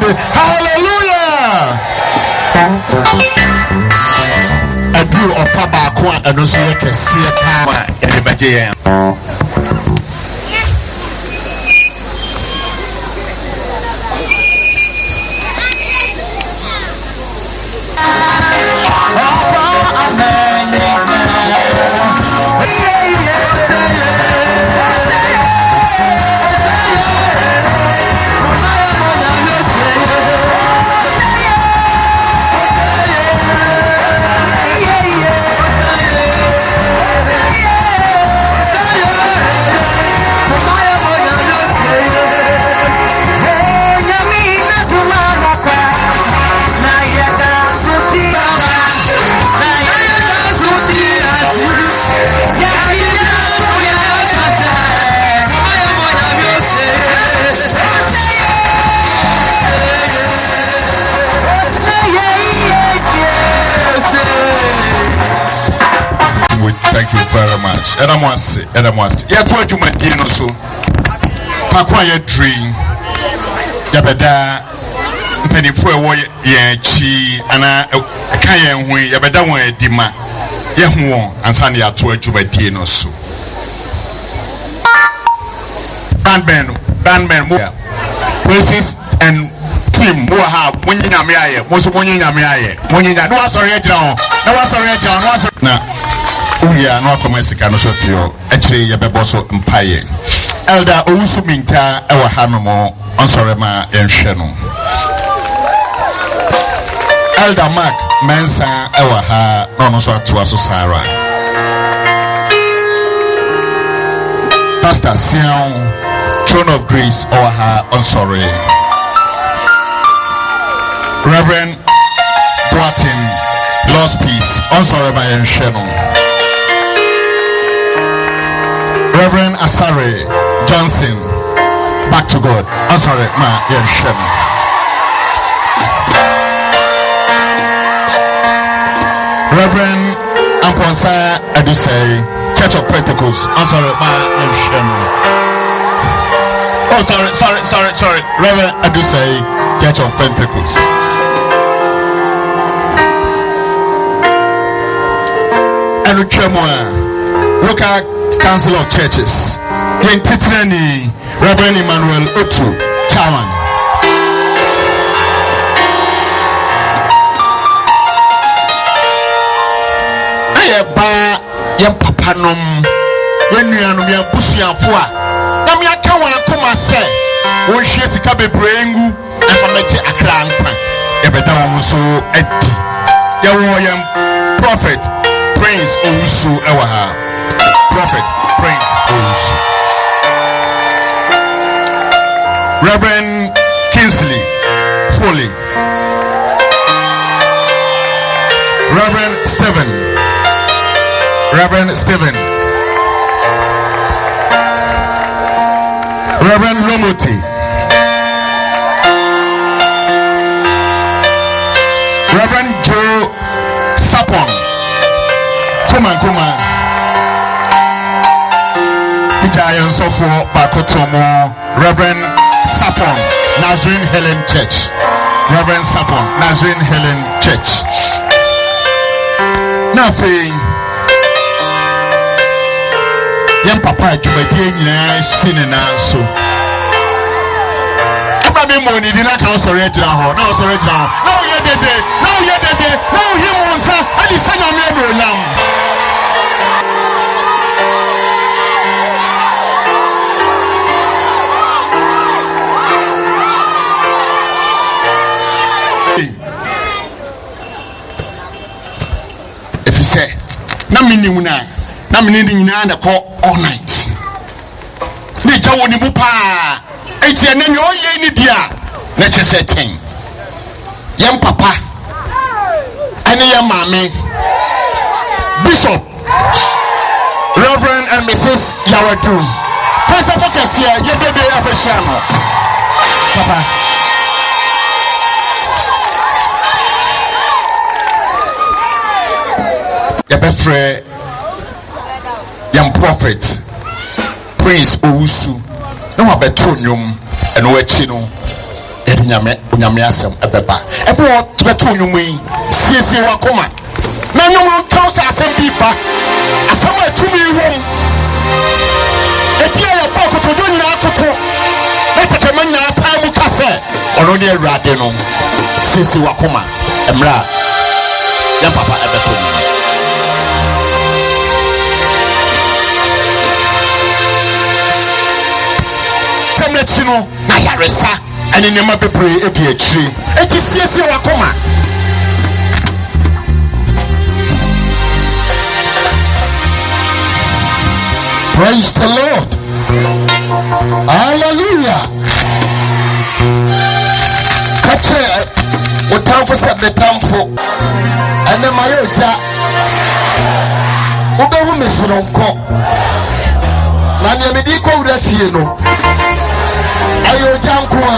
Hallelujah. I drew a papa quite and also I can see a power in the Bajan. Thank you very much. Edamwasi. Ya tuwa jumadino so. Pakwa ye dream. Ya beda mpenifu ewo ye chi ana kaya hui ya beda won edima. Ye huo ansani ya tuwa jumadino so. Bandman mo. Places and team mo ha munyi nyame aye. Mo so munyi nyame aye. Munyi nyame. No sorry ejira. Na uya no akomesika no so fio actually ye bebo so mpaye Elder Owusu Minta ewa hanomo onsorema enhwe. Elder Mark Mensa ewa ha no so atoa so Sarah. Pastor Sion Throne of Grace ewa ha onsore. Reverend Boatin Lost Peace onsorema enhwe. Reverend Asare Johnson, back to God. I'm sorry, ma, Reverend Amponsa Adusei, Church of Pentecost. I'm sorry, ma, oh, sorry. Reverend Adusei, Church of Pentecost. And local Council of Churches. Yentitrani Reverend Emmanuel Otu Chairman. Ayeba yem papanom yenuanum ya busuafo a na me aka wan akoma se won hwie sika bebrengu afameje akra nkwa ebeda won so adi ya wo yem Prophet Prince Owusu ewa ha. Prophet Prince Owusu. Reverend Kingsley Foley. Reverend Stephen. Reverend Lomoti. Reverend Joe Sapon. Kuma. Giant Sofo Bakotomo, Reverend Sapon, Nazarene Helen Church. Reverend Sapon, Nazarene Helen Church. Nothing. Young Papa, you may be sinning so. Every morning, did not counsel original. No, original. No, you're dead. No, he wants and he's saying, I'm never alone. If you say, na mini nyina na call all night. Ni jawo ni bupa. Eti ene ni oye ni dia. Na chese ten. Yam papa. Ane yam mame. Bishop. Reverend and Mrs. Yawadu. First of all, ye bebe afeshano. Papa. Yabefre young prophet Prince Owusu no abeto nyum eno achi no nyame asem ebeba ebe o beto nyum yi siesie wakoma na nyum kan sa asem bi ba asem atumi wom etia ya ba ko to nyina akoto na nyina pa mu kase ono ne awrade no siesie wakoma emra ya papa ebeto nyum chino na yaresa ene nema bebre edi akiri eti siesie wakoma Praise the Lord. Hallelujah. Kache utamfo sebetamfo ene mayoja ubehu mesoronko na nyamedi ko urafie no ayo jankwa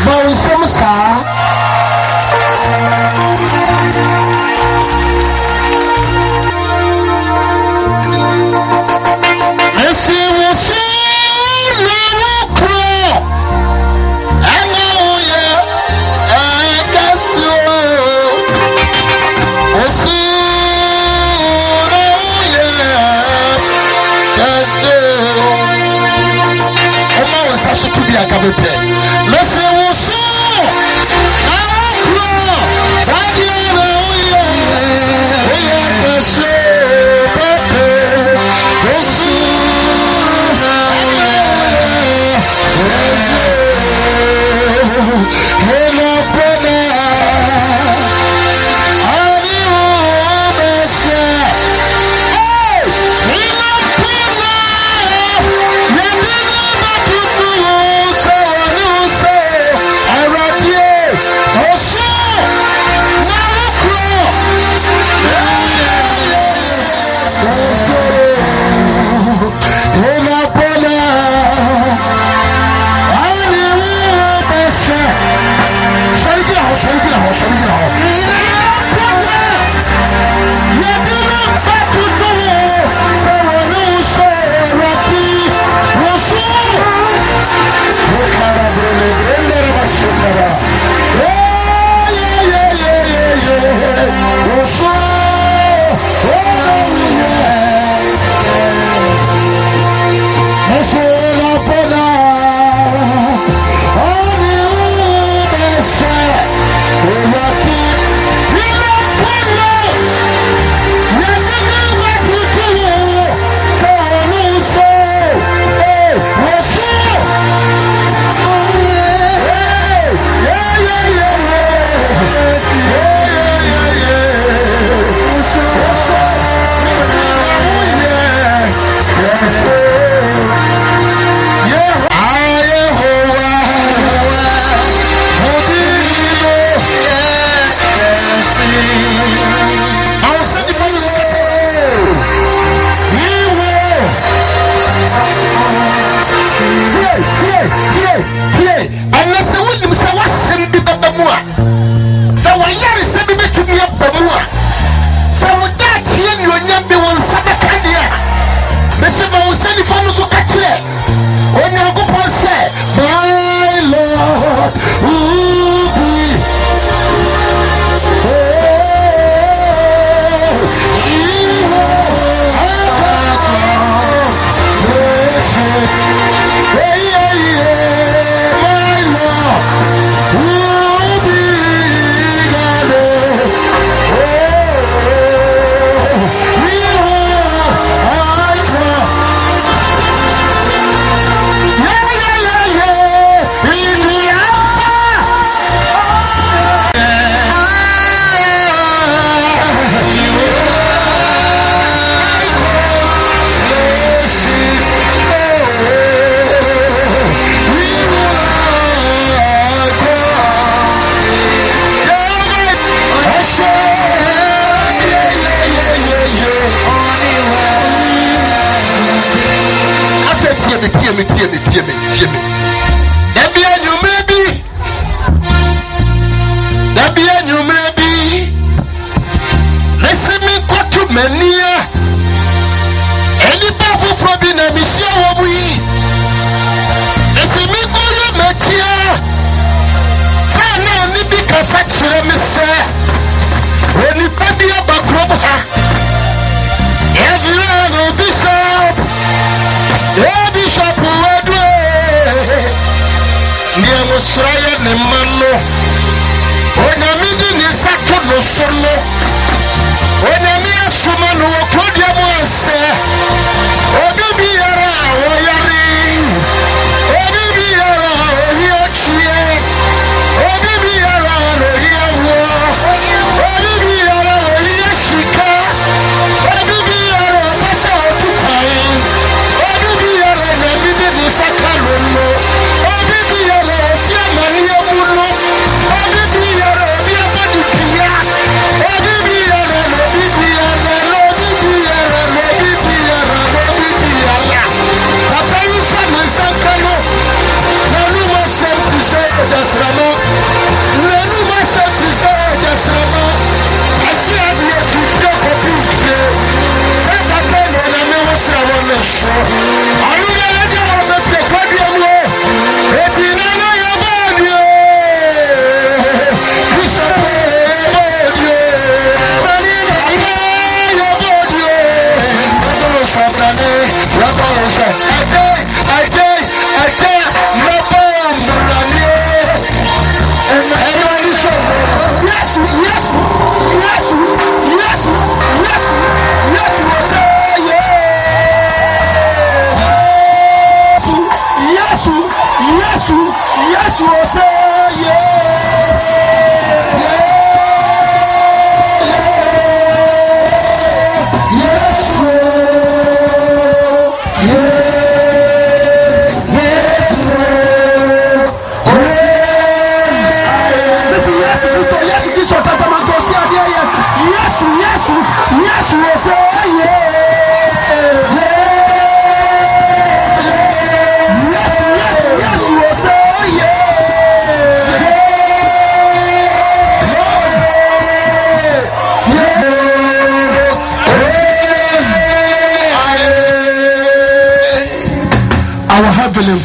bawusem sa esi wosi na kro ana uye akaso esi uye akaso Oma wasasu tubi akabepe. Lese wusu. Na kro.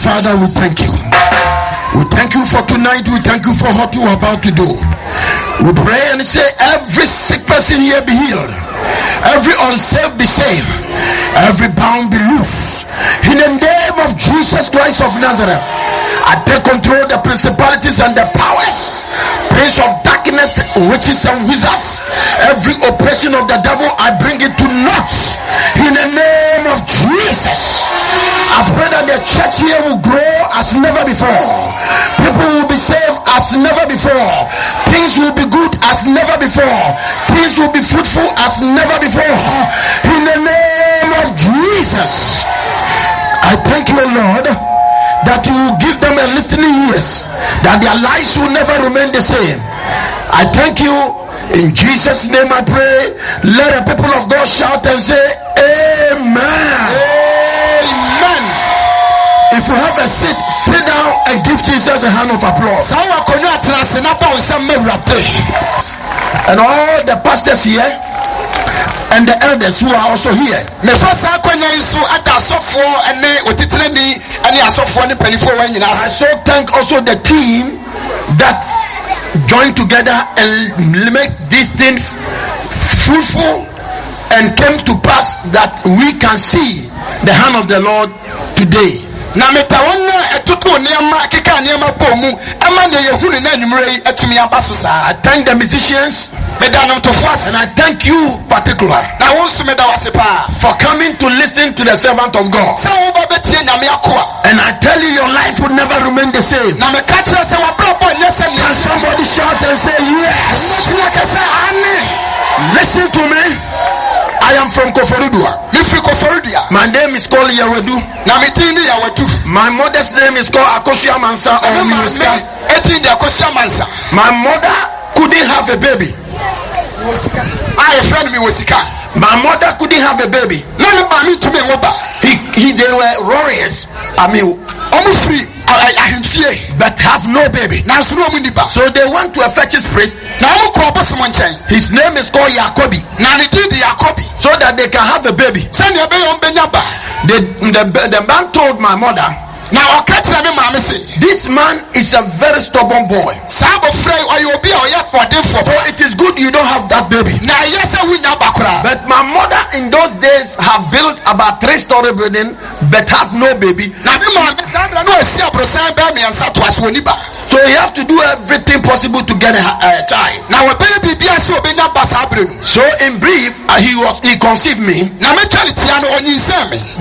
Father, we thank you. We thank you for tonight. We thank you for what you are about to do. We pray and say every sick person here be healed. Every unsaved be saved. Every bound be loose. In the name of Jesus Christ of Nazareth, I take control of the principalities and the powers, prince of darkness, witches and wizards. Every oppression of the devil, I bring it to naught. In the name of Jesus, I pray that the church here will grow as never before. People will be saved as never before. Things will be good as never before. Things will be fruitful as never before. In the name of Jesus, I thank you, Lord, that you will give them a listening ears, that their lives will never remain the same. I thank you In Jesus' name I pray. Let the people of God shout and say amen. Amen. If you have a seat, sit down and give Jesus a hand of applause. And all the pastors here and the elders who are also here. I so thank also the team that joined together and make this thing fruitful and came to pass that we can see the hand of the Lord today. I thank the musicians and I thank you particularly for coming to listen to the servant of God. And I tell you, your life will never remain the same. Can somebody shout and say yes? Listen to me. I am from Koforudua. My name is called Yawedu. My mother's name is called Akosia Mansa or Miuska. My mother couldn't have a baby. My mother couldn't have a baby. They were warriors. But have no baby. So they went to a fetish priest. His name is called Yakobi. So that they can have a baby. The man told my mother, this man is a very stubborn boy. So it is good you don't have that baby. But my mother in those days have built about 3-story building but have no baby. So he has to do everything possible to get a child. So in brief, he conceived me.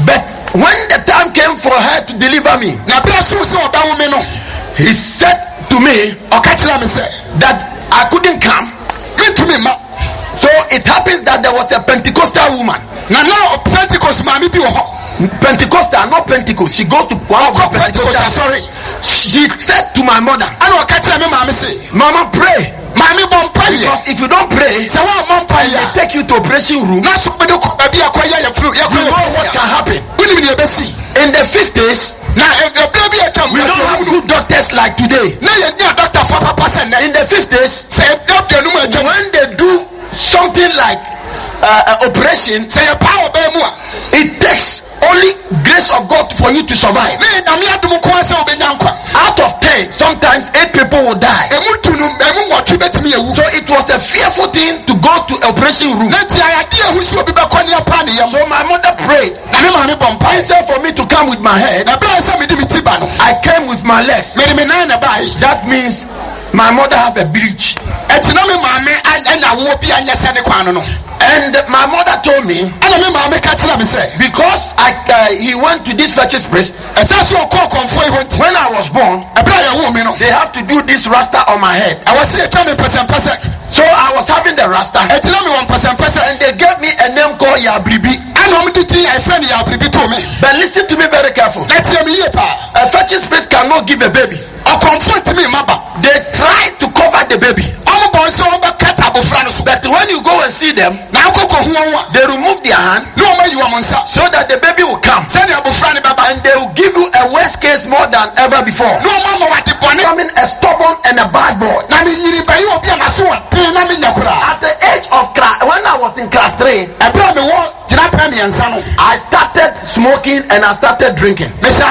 But when the time came for her to deliver me, he said to me that I couldn't come. So it happens that there was a Pentecostal woman. Pentecostal, not Pentecost. She goes to one of the Pentecostal. Sorry. She said to my mother, Mama, pray. Because if you don't pray, they take you to operation room. You know what can happen. In the 50s, we don't have good doctors like today. In the 50s, when they do something like operation, it takes only grace of God for you to survive. Out of 10, sometimes 8 people will die. So it was a fearful thing to go to operation room. So my mother prayed. Instead for me to come with my head, I came with my legs. That means my mother have a breach. And my mother told me, because he went to this fetish priest, when I was born, they have to do this rasta on my head. So I was having the rasta, and they gave me a name called Yabribi. But listen to me very careful. A fetish priest cannot give a baby. They try to cover the baby. But when you go and see them, they remove their hand so that the baby will come, and they will give you a worse case more than ever before. Becoming a stubborn and a bad boy. At the age of when I was in class 3, I started smoking and I started drinking. Listen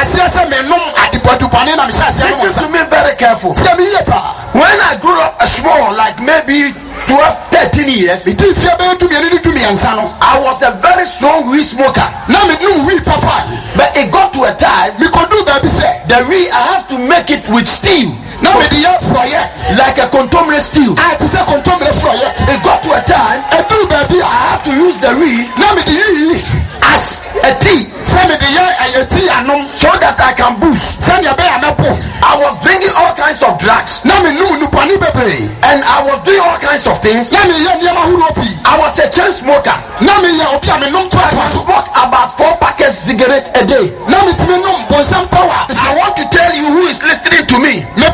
to me very careful. When I grew up small, like maybe 12, 13 years, I was a very strong weed smoker. But it got to a time, the weed I have to make it with steel. Like a contomere steel. It got to a time, I have to use the weed as a tea, so that I can boost. I was drinking all kinds of drugs, and I was doing all kinds of things. I was a chain smoker. I smoked about 4 packets cigarette a day. I want to tell you who is listening to me, no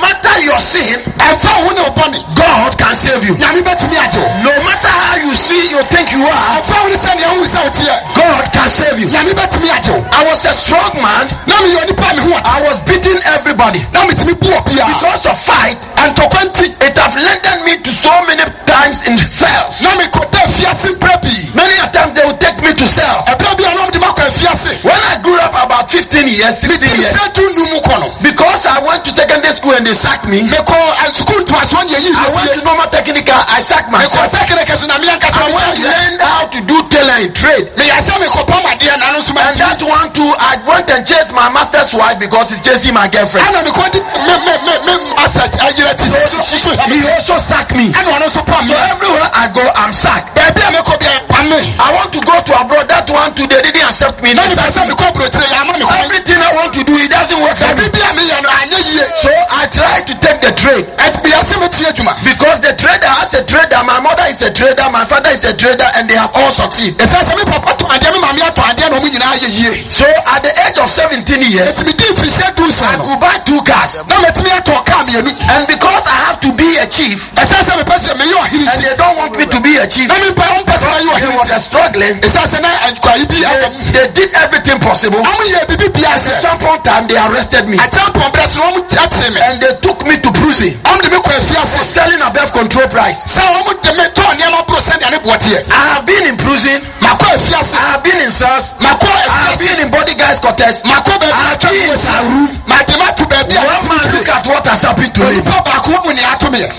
matter your sin, God can save you. nyame betumi agye wo. No matter how you see you think you are, afa wo sɛ nea wo sɛ wo teɛ. God can save you. nyame betumi agye wo. I was a strong man. na me yɛ onipa me ho ɔte. I was beating everybody. na metumi bu obi a. Because of fight, ntɔkwa nti. it have landed me to so many times in cells. na me kɔda fiase mpra bi. Many a times they would take me to cells. ɛbɛrɛ bi a na ɔde ma kɔ fiase. When I grew up about 15 years, 16 years, sɛ du nu mu kɔ no. because I went to secondary school and they sacked me, me kɔ school to aso ne yi. I went to normal technical, I sacked me kɔ myself. technical so na me ankasa I went to learn how to do tailoring trade. me yasa me kɔ pɔn adeɛ na no so ma. And that one too, I went and chased my master's wife because he's chasing my girlfriend. ana me kɔ di me master ayira ti so. He also sacked me. ana ɔno so pɔn So me. everywhere I go, I'm sacked. baabi a me kɔ bi a pɔn me. I want to go to abroad. That one too, they didn't accept me. na They me sacked pɛsɛ me. me kɔ burokyire yɛ ama me kɔ. Everything I want to do, it doesn't work for me. baabi bi a me yɛ no anyɛ yie. So I try to take the trade. ɛti bi yasa me ti adwuma. Because the trader has a trader, my mother is a trader, my father is a trader, and they have all succeed. ɛsɛ sɛ me papa tɔ adeɛ me maame atɔ adeɛ na ɔmo nyinaa yɛ yie. So at the age of 17 years, ɛti me di nfirisɛ du so I no. could buy 2 cars. na metumi atɔ kaa mmienu. And because I have to be a chief, ɛsɛ sɛ me pɛ sɛ me yɛ ɔhene and ti. they don't want me to be a chief, na me mpɛ wɔn pɛ sɛ me yɛ he ɔhene was ti. a struggling. ɛsɛ sɛ na nkwayi bi aka mu. They did everything possible. ɔmo yɛ bibi bi At the asɛ. champion time, they arrested me. akyɛnpɔn brɛ so ɔmo akyere me. And they took me to prison ɔmo de me kɔ for afiase. selling above control price. sɛ ɔmo de me tɔɔ nneɛma boro sɛdeɛ ne boɔ teɛ. I have been in prison. makɔ afiase. I have been in cells. makɔ I have afiase. been in bodyguards quarters. makɔ baabi I have atwa been me in wɔ some room. sa. made ma to baabi a One man look at what has happened to me. onipa baako wɔ mu nea ato me yɛ.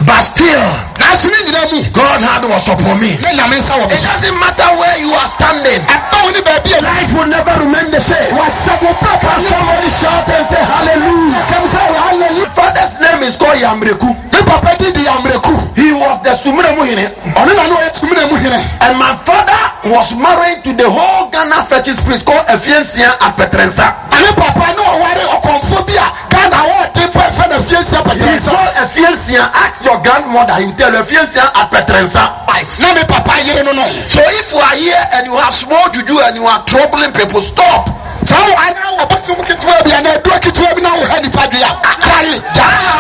But still, nanso ne nyinaa mu. God hand was upon me. ne nyame nsa wɔ me It so. doesn't matter where you are standing. ɛbɛn ne baabi a. Life will never remain the same. wasabo papa Somebody shout and say hallelujah. kam sɛ hallelujah. Father's name is called Yamreku. me papa di di amreku. He was the Sumiramuhine. ɔno na ne ɔyɛ tumina mu hene. And my father was married to the whole Ghana fetish priest called Efiensia at Petrensa. ane papa ne ɔware ɔkɔnfo bi a ghana wɔɔde pɛ fɛ na fie nsia He pɛtɛnsa. called Efiensia. Ask your grandmother. He will tell you Efiensia at Petrensa. na me papa yere no no. So if you are here and you have small juju and you are troubling people, stop. sɛ wo ana wɔbɔ fom ketewa bi ana aduro ketewa bi na wo ha nipa dua. gyae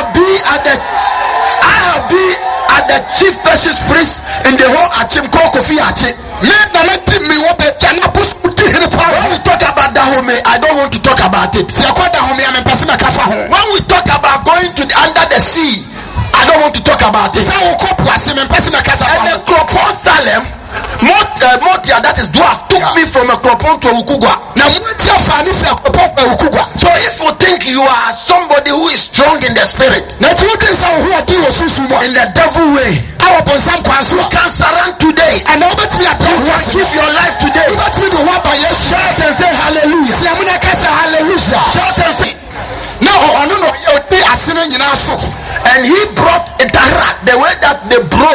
I have been at the chief fetish priest in the whole Achim called Kofi Achi. me na me di mi wɔ baabi a na bosu di hene When paa. we talk about Dahomey, I don't want to talk about it. sɛ ɛkɔ da home a mempɛ sɛ mɛka fa ho. When we talk about going to under the sea, I don't want to talk about it. sɛ wokɔ po ase mempɛ sɛ mɛka sa fa And the ho. Kropon Salem, Motia, that is dwarf, took me from a Kropon to Ukugwa. na motia fa ne fira kɔpɔ pa wokugwa. So if you think you are somebody who is strong in the spirit, na ti wodin sɛ wo ho ɔdi wɔ susu mu a. in the devil way, awɔ bɔnsam kwan so a. can surrender today. ɛna wobɛtumi abrɛ ho ase. Give your life today. wobɛtumi de ho aba yesu. Shout and say hallelujah. tia mu na ka sɛ hallelujah. Shout and say. na ɔno na ɔyɛ ɔdi ase no nyinaa so. And he brought Itara, the way that they bro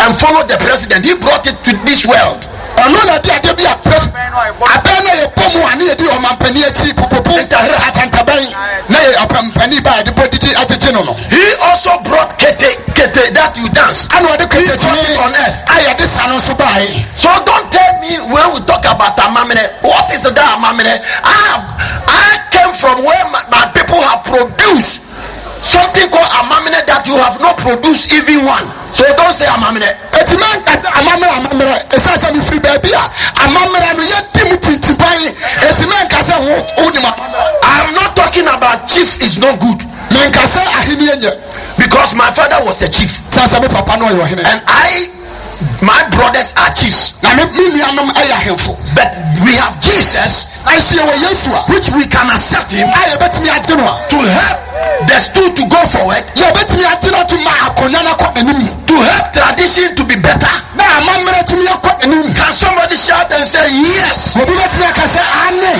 and follow the president, he brought it to this world. ɔno na di ade bi a pɛ abɛn na yɛ bɔ mu a ne yɛ di ɔmampani akyi popopo atantabɛn na yɛ ɔpampani ba a yɛde bɔ didi agyegye no no. He also brought kete that you dance. ana ɔde He kete brought it on tumi earth. a yɛde sa no nso baeɛ. So don't tell me when we talk about Amamine, what is that Amamine? I came from where my people have produced something called Amamine that you have not produced even one. So don't say Amamine. eti man kasa amammerɛ ɛsan sɛ mefiri baabi a amammerɛ no yɛdi mu tintiban eti man kasa wo nim I'm not talking about chief is not good menkasa ahenni nyɛ because my father was a chief san sɛ me papa no ɔyɛ ɔhene and my brothers are chiefs, na me nuanom ɛyɛ ahemfo but we have Jesus nanso yɛwɔ yesu a which we can accept him a yɛbɛtumi agye no a to help the stool to go forward, yɛbɛtumi agye no to ma akonnwa no akɔ anim to help tradition to be better. na amammerɛ tumi akɔ anim. Can somebody shout and say yes? obi bɛtumi aka sɛ ane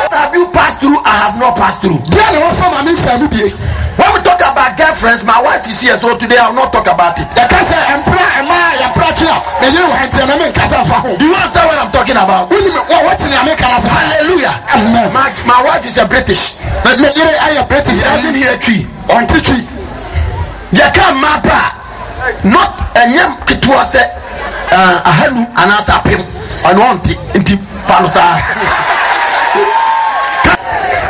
What have you passed through? I have not passed through. bia na wɔfa ma memfa mu bie. When we talk about girlfriends, my wife is here, so today I will not talk about it. yɛka sɛ ɛmpra ɛma a yɛpra twe a na yere wɔ hɛntiɛ na menkasa fa ho. Do you understand what I'm talking about? wonim wɔtene a meka na sa Hallelujah. Amen. My wife is a British. me yere ayɛ british She doesn't hear tree. ɔnte twi. Yaka mapa. Not a nyam ketua se ahanu anasa pem. Anonti inti palusa.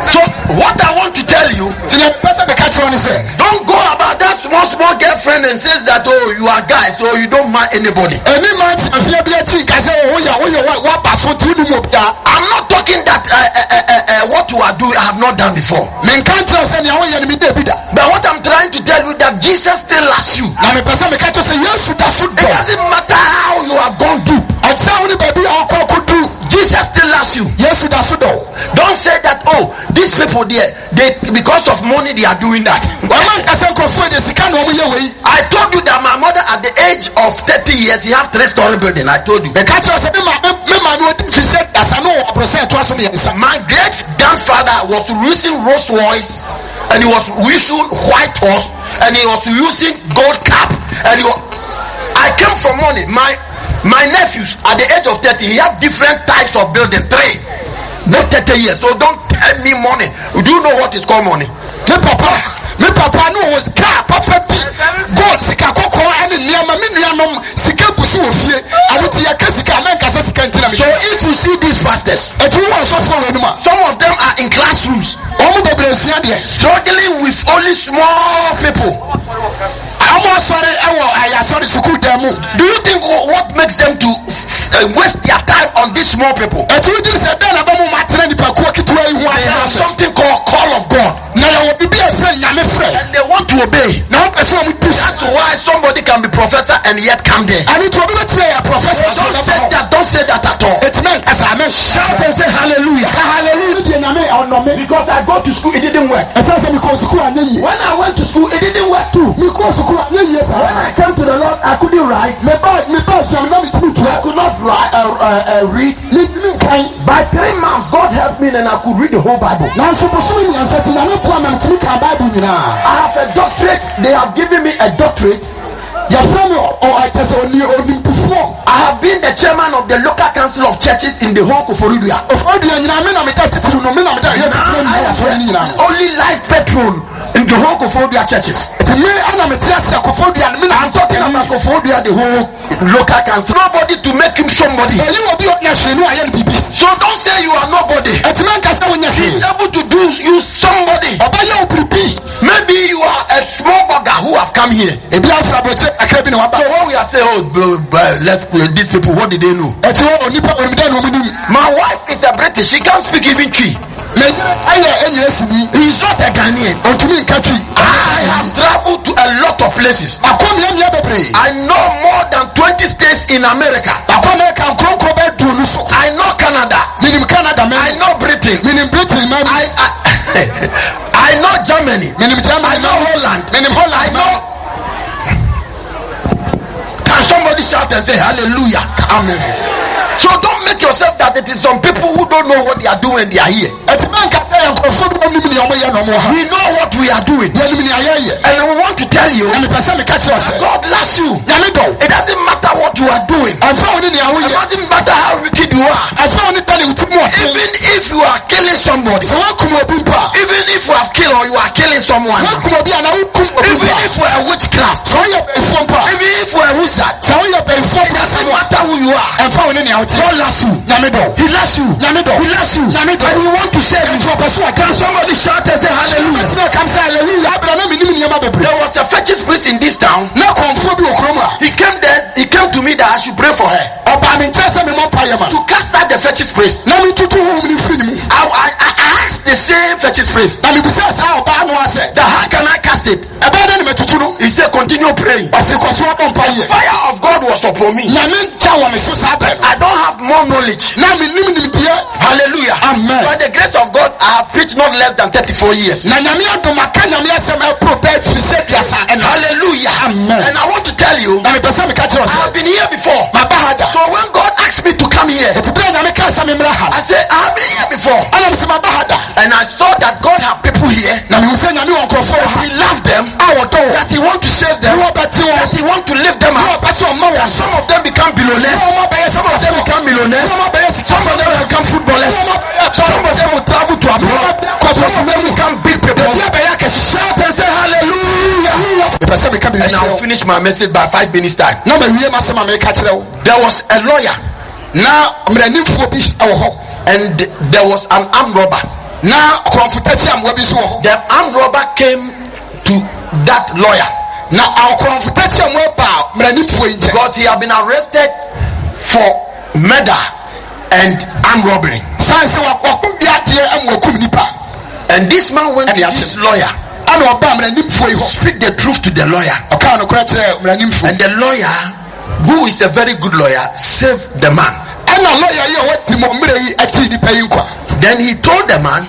So what I want to tell you, nti na pɛ sɛ meka Don't go about that small girlfriend and says that, oh, you are guys, so you don't mind anybody. I'm not talking that what you are doing I have not done before. But what I'm trying to tell you that Jesus still loves you. It doesn't matter how you have gone deep. Jesus still loves you. Don't say that, oh, these people there, they because of money they are doing that. I told you that my mother at the age of 30 years, he have 3-story building. I told you. My great grandfather was using Rolls Royce, and he was using white horse, and he was using gold cap, and I came from money. My nephews at the age of 30, he have different types of building. 3, not 30 years. So don't tell me money. Do you know what is called money? Me papa no was car papa God sika kokko and niam me nuanom sika busu ofie awuti yakasika man kasa sika ntina me. So if you see these pastors, some of them are in classrooms struggling with only small people. Do you think what makes them to waste their time on these small people? They have something called call of God, and they want to obey. That's why somebody can be professor and yet come there. Don't say that at all. Shout and say hallelujah. Because I go to school, it didn't work. When I went to school, it didn't work too. When I came to the Lord, I couldn't write. I could not read. By 3 months, God helped me and I could read the whole Bible. I have a doctorate. They have given me a doctorate. I have been the chairman of the local council of churches in the whole Koforidua. I am only life patron in the whole Koforidua churches. I'm talking about Koforidua, the whole local council. Nobody to make him somebody. So don't say you are nobody. He's able to do you somebody. Maybe you are a small bugger who have come here. So when we are saying, oh, let's these people, what did they know? My wife is a British. She can't speak even Twi. He's not a Ghanaian. I have traveled to a lot of places. I know more than 20 states in America. I know Canada. I know Britain. I know Germany. I know Holland. I know. Can somebody shout and say hallelujah? Amen. So don't make yourself that it is some people who don't know what they are doing. They are here. We know what we are doing, and we want to tell you God loves you. It doesn't matter what you are doing. It doesn't matter how wicked you are. Even if you are killing somebody, even if you have killed or you are killing someone, even if you are witchcraft, even if you are wizard, it doesn't matter who you are. God loves you. He loves you. He loves you. And He wants to save you. Can somebody shout and say hallelujah? There was a fetish priest in this town. He came there. He came to me that I should pray for her. To cast out the fetish priest. I asked the same fetish priest that how can I cast it? He said continue praying. The fire of God was upon me. I don't have more knowledge. Hallelujah. Amen. By the grace of God, I have preached not less than 34 years. Hallelujah. Amen. And I want to tell you, I have been here before. So when God asked me to come here, I said, I have been here before. And I saw that God have people here. That He loves them. That He want to save them. That He want to lift them up. That some of them become billionaires. Some of them become millionaires. Some of them become footballers. Some of them will travel to abroad. Some of them become big people. Shout and say hallelujah. And I'll finish my message by 5 minutes time. There was a lawyer. And there was an armed robber. The armed robber came to that lawyer. Because he had been arrested for murder and armed robbery. And this man went to this lawyer to speak the truth to the lawyer. And the lawyer, who is a very good lawyer, saved the man. Then he told the man,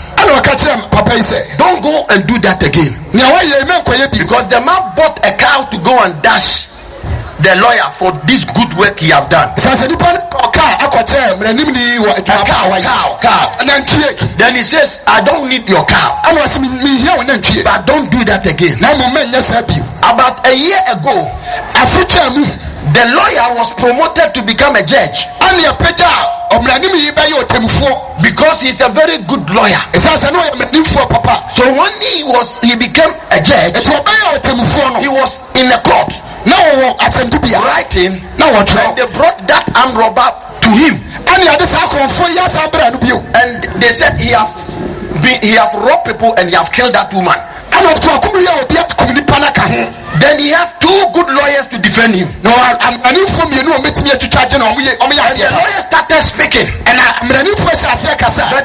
don't go and do that again. Because the man bought a cow to go and dash the lawyer for this good work he have done. Then he says, I don't need your cow, but don't do that again. About a year ago, the lawyer was promoted to become a judge because he's a very good lawyer. So when he became a judge, he was in a court writing, and they brought that armed robber to him, and they said he have robbed people and he have killed that woman. Then he have two good lawyers to defend him. And the lawyer started speaking, but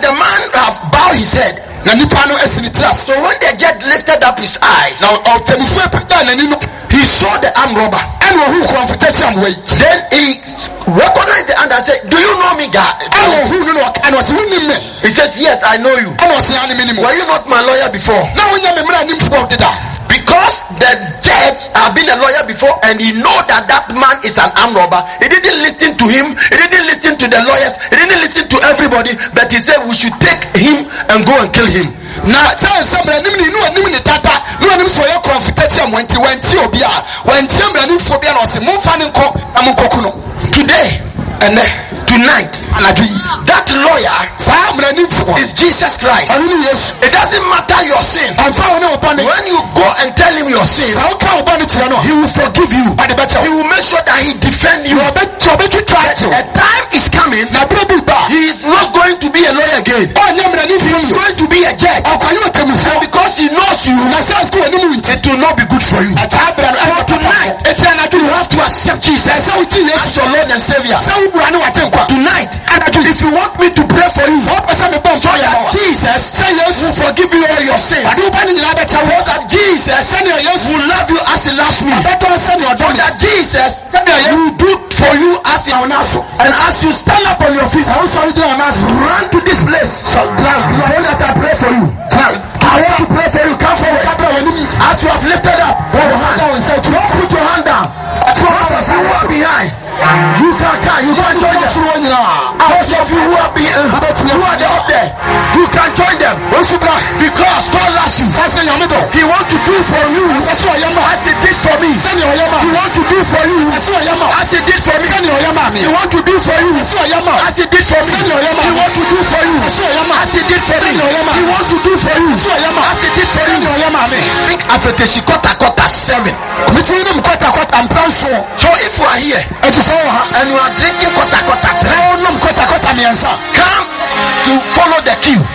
the man have bowed his head. So when the judge lifted up his eyes, he saw the armed robber. Then he recognized the hand and said, do you know me, God? He says, yes, I know you. Were you not my lawyer before? Because the judge had been a lawyer before and he know that man is an armed robber, he didn't listen to him, he didn't listen to the lawyers, he didn't listen to everybody, but he said we should take him and go and kill him. Today, tonight, that lawyer is Jesus Christ. It doesn't matter your sin. When you go and tell him your sin, he will forgive you. He will make sure that he defends you. A time is coming, he is not going to be a lawyer again. He is going to be a judge. And because he knows you, it will not be good for you. For tonight, you have to accept Jesus as your Lord and Savior. Tonight, if you want me to pray for you, so that Jesus will forgive you all your sins, so that Jesus will love you as he loves me, so that Jesus will do for you as he loves you. And as you stand up on your feet, run to this place. So that I pray for you. I want to pray for you. Come forward. As you have lifted up your hand, don't put your hand down. Those of you who are behind, you can join them. Those of you who are up there, you can join them. Because God loves you. He wants to do for you as he did for me. He wants to do for you as he did for me. He wants to do for you as he did for me. He wants to do for you as he did for me. He wants to do for you as he did for you. Think apetition quarter 7. So if you are here and you are drinking quarter 3, come to follow the queue.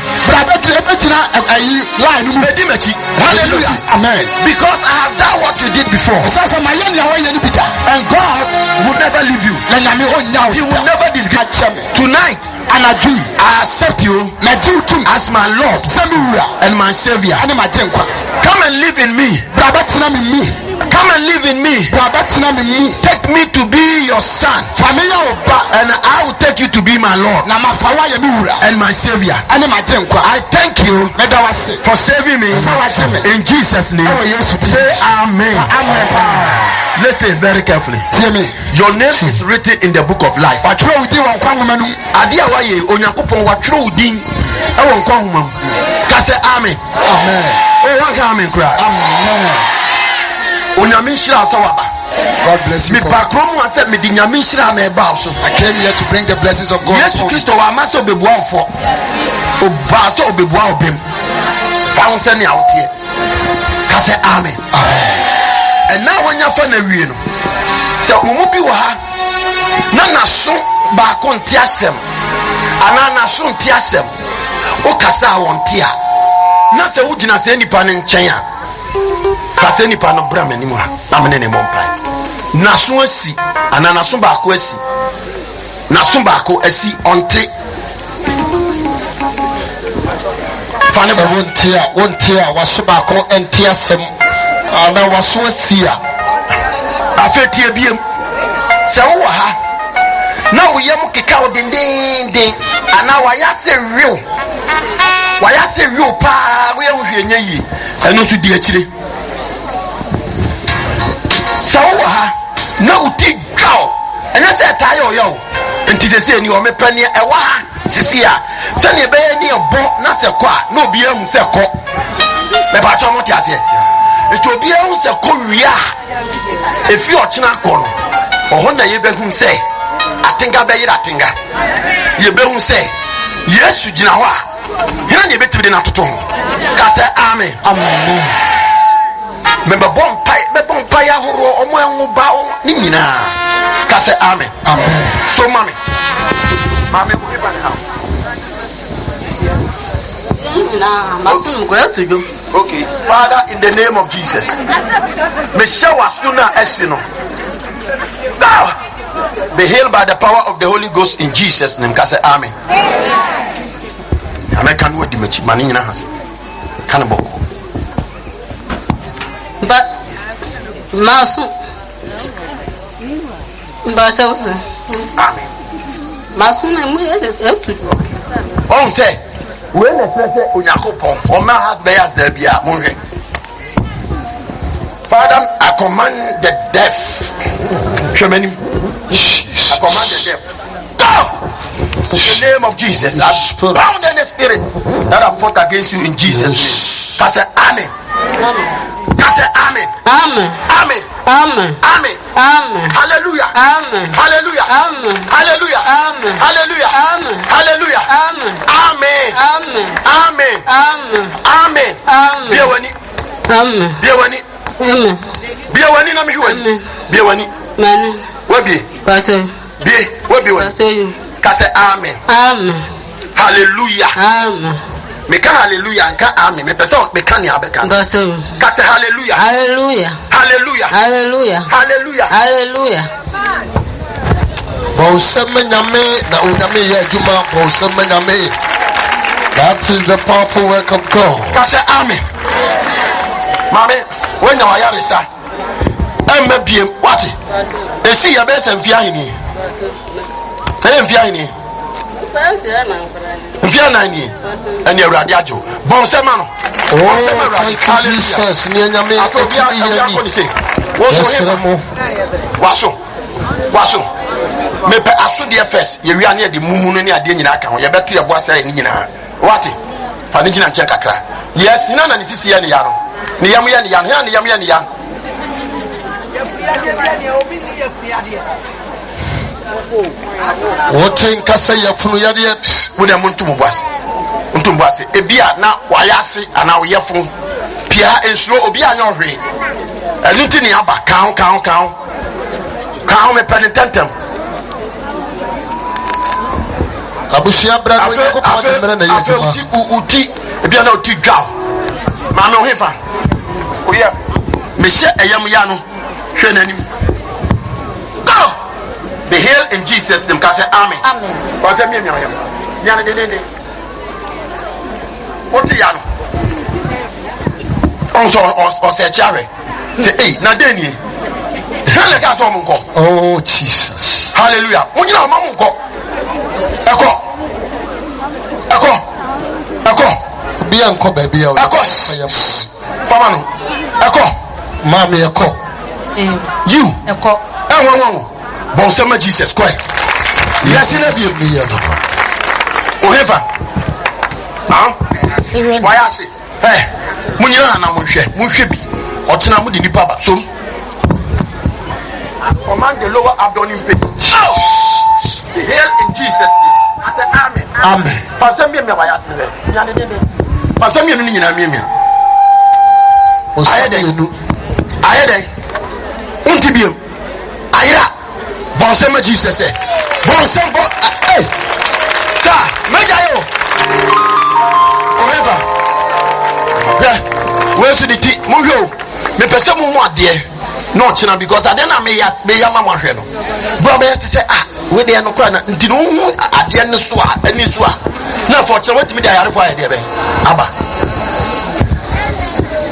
Hallelujah. Amen. Because I have done what you did before. And God will never leave you. He will never disgrace you. Tonight, I accept you as my Lord and my Savior. Come and live in me. Come and live in me. Take me to be your son, and I will take you to be my Lord and my Savior. I thank you for saving me. In Jesus' name, say amen. Listen very carefully. Your name is written in the book of life. Amen. God bless you. I came here to bring the blessings of God. Yes, Christ. Amen. And now when you're from the real, so Umubi wa Nana son bakon tiasem, Anana son tiasem, Okasa won tia. Na se ujina se nipa ne nkyɛn a Kase nipa no bra manimu ha na me ne mompa naso asi ana naso baako asi naso baako asi onte fane ba wontia waso baako enti asem ana waso asi a afetie biem se wo ha na wo yam keka wo dendenden ana wayase wiu pa wo yam hwenya yi eno so di akire se wo ha na uti dwao enya se taye oyo enti sese ni o mepani e wa ha sisi a se ne be ni obo na se ko a na obi ahu se ko me ba cho mo ti ase eti obi ahu se ko wi a efi ochina ko no oho na ye behu se atenga be yira atenga ye behu se Yesu gina ho a hina ne betibide na toto ho ka se amen amen me bon pai ahoro omo enwo ba ni nyina ka se amen amen so mami ko be ban ha okay Father, in the name of Jesus me shawa suna esino be healed by the power of the Holy Ghost in Jesus name ka se amen amen kan wodi machi mani nyina has kan boko but masu ba sausa amen masu na mu ya tu on say we na say Onyankopon o ma has be ya zabia mo hwe Father, I command the deaf. I command the deaf. Go! In the name of Jesus, I bound any spirit that have fought against you in Jesus' name. I say amen. I say amen. amen Amen. amen Amen. amen Hallelujah. amen Hallelujah. amen Hallelujah. amen Hallelujah. amen Hallelujah. amen Amen. amen Amen. amen Amen. amen Be wani. amen Be wani. amen Be wani na mi wani. amen Be wani. mani Wabi. pastor Be. Wabi wani. pastor you Kase amen. amen Hallelujah. amen Meka hallelujah nka amen. Me pesa meka ni abeka. pastor you Kase hallelujah. hallelujah Hallelujah. hallelujah Hallelujah. hallelujah Boseme nyame na unyame ye adwuma boseme nyame. That is the powerful work of God. Kase amen. Mame, when you are resa. Emma biem what? Esi ya be se mfia hini. Mfia hini. Mfia na ni. Eni awurade ajo. Bon se ma no. Oh, thank you, Jesus. Ni nyame eti ye ni. Waso. Me pe aso de first. Ye wi ane de mumu no ne ade nyina aka ho. Ye beto ye boasa ye nyina. What? Fa ni gina nchen kakra. Yes, na ni sisi ye ne ya no. Ni yam ye ne ya no. Ya ne yam ye ne ya. Wote nkasa ya funu ya de wo de muntu mbuase ebia na wayase ana woyefo pia ensuro obi anya ohwe enuti ni aba kan me penitentem abusia bra ko ko pa de mera na yesu uti ebia na uti dwa ma me ohefa oye me se eyam ya no hwe nanim go be healed in Jesus name ka say amen amen ba say me ya de what ya no on so se chare say na deni hele ka so monko oh Jesus hallelujah munyina o monko eko bi anko ba bi ya o fama no eko mama eko you eko enwo bon sama Jesus Christ yes na bi mi ya do ohefa why I say munyina na monhwe bi ochina mu de nipa ba so command the lower abdomen pain be healed in Jesus name I say amen amen pastor me why I say ya de pastor me no nyina me ayede unti biem ayira bonsema Jesus say bonsem bo sa meja yo whoever yeah where's the tea Muyo, me pese mu ade no china because ade na me ya mama hwe no. Bro me say we dey no kra na nti no hu ade ne so a ani so a na for chira wetimi dey ayare for ade be aba.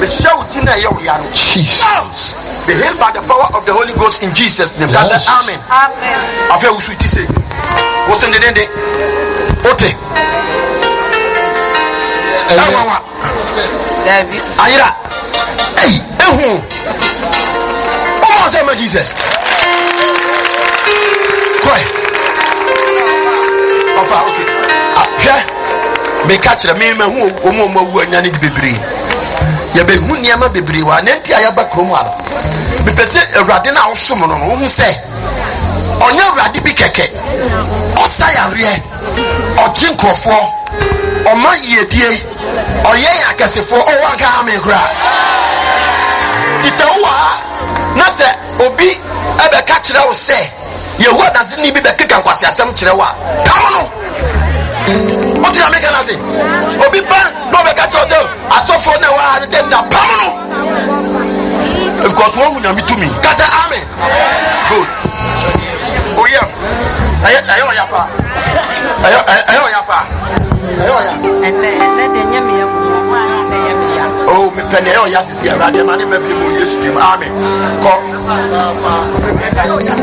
Me shout tina yo yaro. Jesus. Be healed by the power of the Holy Ghost in Jesus' name. Yes. Amen. Amen. After we sweet say, what's in the name? Ote. David. Ayira. Hey, oh, say my Jesus. Koi. Okay. Yeah. Me catch the me who wu anyane bebre. Ya be hu niam bebre wa na ntia ya ba krom ala. Me pese Awurade na awsom no no hu se. Onya Awurade bi keke. Osa ya re. Oji nkrofo. Oma yedie. Oye akasefo owa ga me kura. Ti se wa na se obi ebe ka kire wo se. Yehu adase ni bi be keka kwase asem kire wa. Kam no. What you make an say? Obi ban no be catch yourself. Asofo na wa dem da pam no. Because one will be to me. Kasa amen. Good. Oh yeah. Ayo ya pa. Ayo ya pa. Ayo ya. Oh, me pene ayo ya sisi ya radio mani me bi mo Yesu name. Amen. Ko. Ayo ya.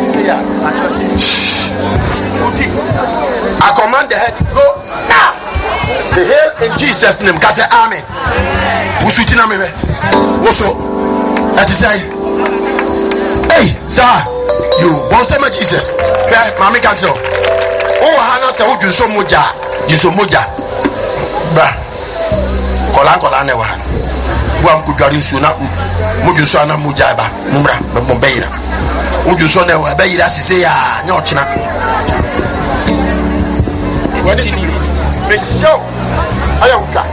I command the head go now. The heal in Jesus' name. Kasa amen. Usutina me. Woso. That is say. Hey, sir. You won't say my Jesus. Yeah, mommy can't tell. Oh, Hannah said, "Oh, you so moja. You so moja." Bra. Kola ne wa. Wa mkujari suna. Muju so na moja ba. Mumbra, bombeira. Muju so ne wa beira sise ya nyochina. Michelle, ayawuka.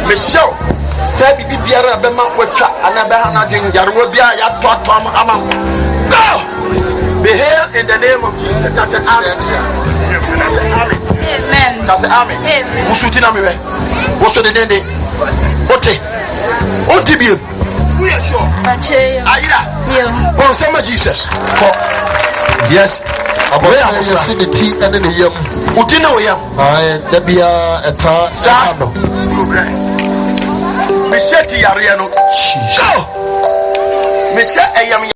Michelle, say bibi biara be ma wetwa anabe hana genjarewa bia ya to ama. Go! Be healed in the name of Jesus. That's the amen. Amen. That's the amen. Amen. Musuti na mewe. Woso de dende. Ote. Onti bi. We are sure. Ayira. Yeah. Oh, say my Jesus. Yes. Aboya you see the tea and the yam. Utina we yam. There be a sano. Me sheti yariano. Go. Me sheti